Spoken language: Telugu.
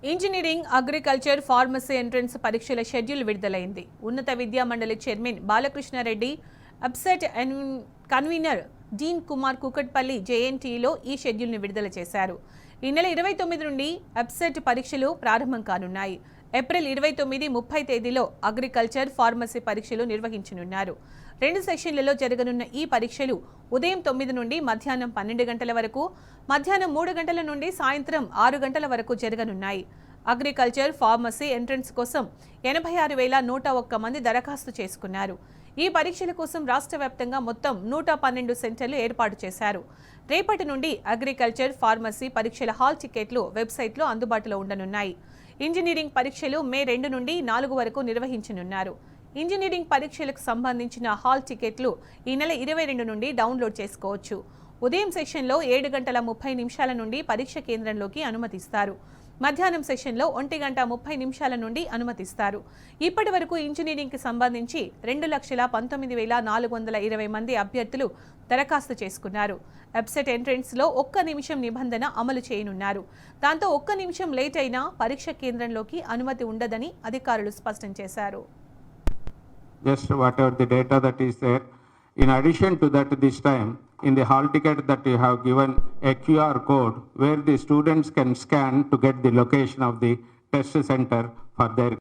ఇంజనీరింగ్, అగ్రికల్చర్, ఫార్మసీ ఎంట్రన్స్ పరీక్షల షెడ్యూల్ విడుదలైంది. ఉన్నత విద్యా మండలి చైర్మన్ బాలకృష్ణారెడ్డి, అబ్సెట్ కన్వీనర్ డీన్ కుమార్ కుకట్పల్లి జేఎన్టీలో ఈ షెడ్యూల్ను విడుదల చేశారు. ఈ నెల 29 నుండి అబ్సెట్ పరీక్షలు ప్రారంభం కానున్నాయి. ఏప్రిల్ 29, 30 తేదీలో అగ్రికల్చర్, ఫార్మసీ పరీక్షలు నిర్వహించనున్నారు. 2 సెషన్లలో జరగనున్న ఈ పరీక్షలు ఉదయం 9 నుండి మధ్యాహ్నం 12 గంటల వరకు, మధ్యాహ్నం 3 గంటల నుండి సాయంత్రం 6 గంటల వరకు జరగనున్నాయి. అగ్రికల్చర్, ఫార్మసీ ఎంట్రన్స్ కోసం 86,101 మంది దరఖాస్తు చేసుకున్నారు. ఈ పరీక్షల కోసం రాష్ట్ర వ్యాప్తంగా మొత్తం 112 సెంటర్లు ఏర్పాటు చేశారు. రేపటి నుండి అగ్రికల్చర్, ఫార్మసీ పరీక్షల హాల్ టికెట్లు వెబ్సైట్లో అందుబాటులో ఉండనున్నాయి. ఇంజనీరింగ్ పరీక్షలు మే 2 నుండి 4 వరకు నిర్వహించనున్నారు. ఇంజనీరింగ్ పరీక్షలకు సంబంధించిన హాల్ టికెట్లు ఈ నెల 22 నుండి డౌన్లోడ్ చేసుకోవచ్చు. ఉదయం సెషన్లో 7 గంటల 30 నిమిషాల నుండి పరీక్ష కేంద్రంలోకి అనుమతిస్తారు. మధ్యాహ్నం సెషన్లో 1 గంట 30 నిమిషాల నుండి అనుమతిస్తారు. ఇప్పటి వరకు ఇంజనీరింగ్కి సంబంధించి 2,19,420 మంది అభ్యర్థులు దరఖాస్తు చేసుకున్నారు. అబ్సెట్ ఎంట్రన్స్లో 1 నిమిషం నిబంధన అమలు చేయనున్నారు. దాంతో 1 నిమిషం లేట్ అయినా పరీక్ష కేంద్రంలోకి అనుమతి ఉండదని అధికారులు స్పష్టం చేశారు. Just whatever the data that is there. In addition to that, this time in the hall ticket that you have given a QR code where the students can scan to get the location of the test center for their